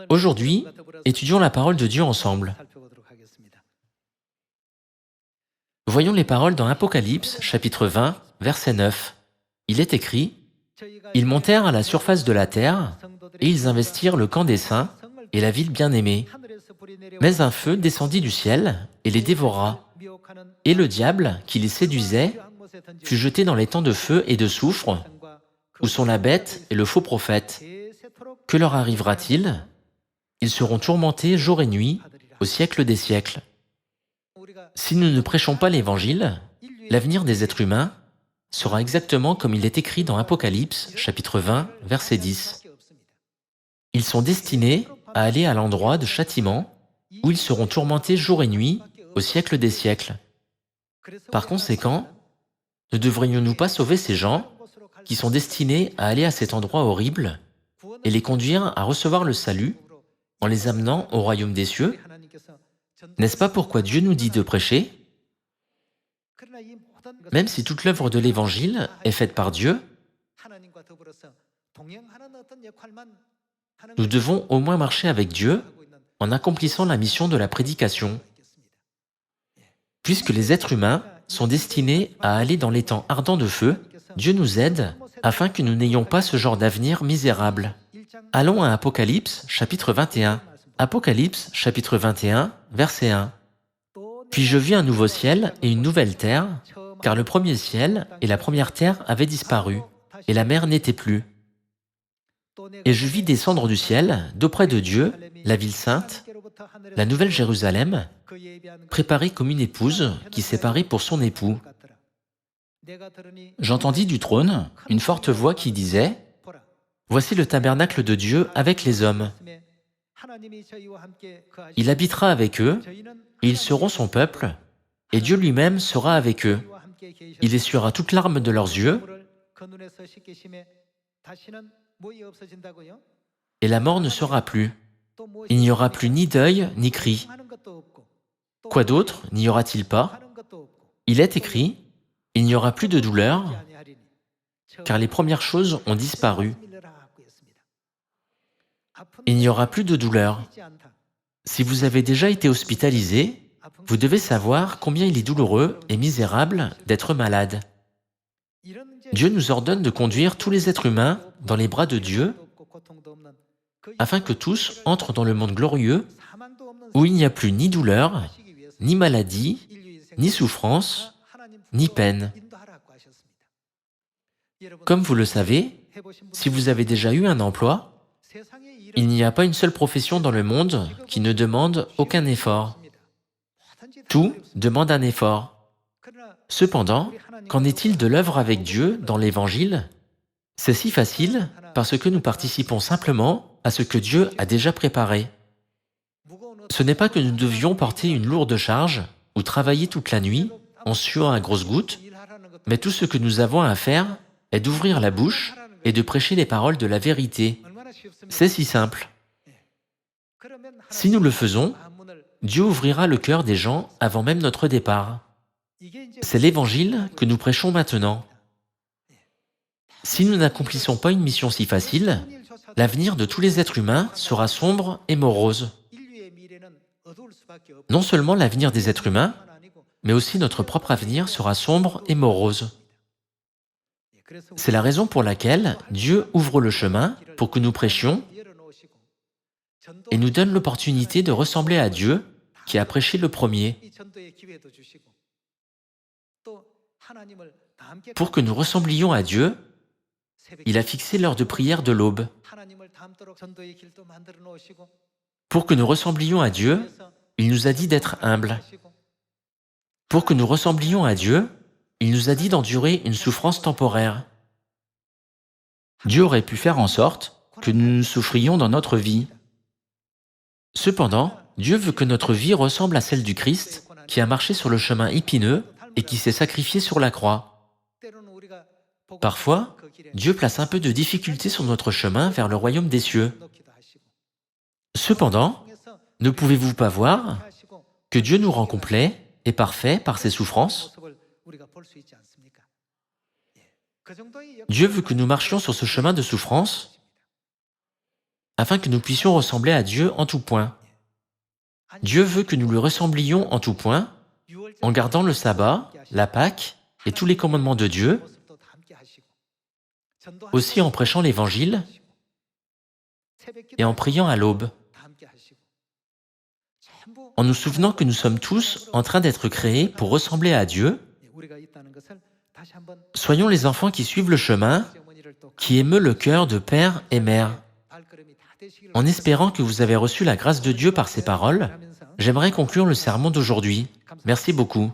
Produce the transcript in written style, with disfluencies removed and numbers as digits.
Aujourd'hui, étudions la parole de Dieu ensemble. Voyons les paroles dans Apocalypse, chapitre 20, verset 9. Il est écrit: « Ils montèrent à la surface de la terre, et ils investirent le camp des saints et la ville bien-aimée. Mais un feu descendit du ciel et les dévora. Et le diable, qui les séduisait, fut jeté dans les temps de feu et de soufre, où sont la bête et le faux prophète. Que leur arrivera-t-il? Ils seront tourmentés jour et nuit, au siècle des siècles. » Si nous ne prêchons pas l'Évangile, l'avenir des êtres humains sera exactement comme il est écrit dans Apocalypse, chapitre 20, verset 10. Ils sont destinés à aller à l'endroit de châtiment où ils seront tourmentés jour et nuit, au siècle des siècles. Par conséquent, ne devrions-nous pas sauver ces gens qui sont destinés à aller à cet endroit horrible et les conduire à recevoir le salut en les amenant au royaume des cieux? N'est-ce pas pourquoi Dieu nous dit de prêcher? Même si toute l'œuvre de l'Évangile est faite par Dieu, nous devons au moins marcher avec Dieu en accomplissant la mission de la prédication. Puisque les êtres humains sont destinés à aller dans les temps ardents de feu, Dieu nous aide afin que nous n'ayons pas ce genre d'avenir misérable. Allons à Apocalypse, chapitre 21. Apocalypse, chapitre 21, verset 1. « Puis je vis un nouveau ciel et une nouvelle terre, car le premier ciel et la première terre avaient disparu, et la mer n'était plus. Et je vis descendre du ciel, d'auprès de Dieu, la ville sainte, la nouvelle Jérusalem, préparée comme une épouse qui s'est parée pour son époux. J'entendis du trône une forte voix qui disait: « Voici le tabernacle de Dieu avec les hommes. Il habitera avec eux, et ils seront son peuple, et Dieu lui-même sera avec eux. Il essuiera toute larme de leurs yeux, et la mort ne sera plus. Il n'y aura plus ni deuil, ni cri. Quoi d'autre n'y aura-t-il pas? Il est écrit: il n'y aura plus de douleur, car les premières choses ont disparu. Il n'y aura plus de douleur. » Si vous avez déjà été hospitalisé, vous devez savoir combien il est douloureux et misérable d'être malade. Dieu nous ordonne de conduire tous les êtres humains dans les bras de Dieu, afin que tous entrent dans le monde glorieux, où il n'y a plus ni douleur, ni maladie, ni souffrance, ni peine. Comme vous le savez, si vous avez déjà eu un emploi, il n'y a pas une seule profession dans le monde qui ne demande aucun effort. Tout demande un effort. Cependant, qu'en est-il de l'œuvre avec Dieu dans l'Évangile? C'est si facile parce que nous participons simplement à ce que Dieu a déjà préparé. Ce n'est pas que nous devions porter une lourde charge ou travailler toute la nuit en suant à grosses gouttes, mais tout ce que nous avons à faire est d'ouvrir la bouche et de prêcher les paroles de la vérité. C'est si simple. Si nous le faisons, Dieu ouvrira le cœur des gens avant même notre départ. C'est l'Évangile que nous prêchons maintenant. Si nous n'accomplissons pas une mission si facile, l'avenir de tous les êtres humains sera sombre et morose. Non seulement l'avenir des êtres humains, mais aussi notre propre avenir sera sombre et morose. C'est la raison pour laquelle Dieu ouvre le chemin pour que nous prêchions et nous donne l'opportunité de ressembler à Dieu qui a prêché le premier. Pour que nous ressemblions à Dieu, il a fixé l'heure de prière de l'aube. Pour que nous ressemblions à Dieu, il nous a dit d'être humbles. Pour que nous ressemblions à Dieu, il nous a dit d'endurer une souffrance temporaire. Dieu aurait pu faire en sorte que nous souffrions dans notre vie. Cependant, Dieu veut que notre vie ressemble à celle du Christ, qui a marché sur le chemin épineux et qui s'est sacrifié sur la croix. Parfois, Dieu place un peu de difficulté sur notre chemin vers le royaume des cieux. Cependant, ne pouvez-vous pas voir que Dieu nous rend complets et parfaits par ses souffrances? Dieu veut que nous marchions sur ce chemin de souffrance afin que nous puissions ressembler à Dieu en tout point. Dieu veut que nous lui ressemblions en tout point, en gardant le sabbat, la Pâque et tous les commandements de Dieu, aussi en prêchant l'Évangile et en priant à l'aube, en nous souvenant que nous sommes tous en train d'être créés pour ressembler à Dieu. Soyons les enfants qui suivent le chemin, qui émeut le cœur de père et mère. En espérant que vous avez reçu la grâce de Dieu par ces paroles, j'aimerais conclure le sermon d'aujourd'hui. Merci beaucoup.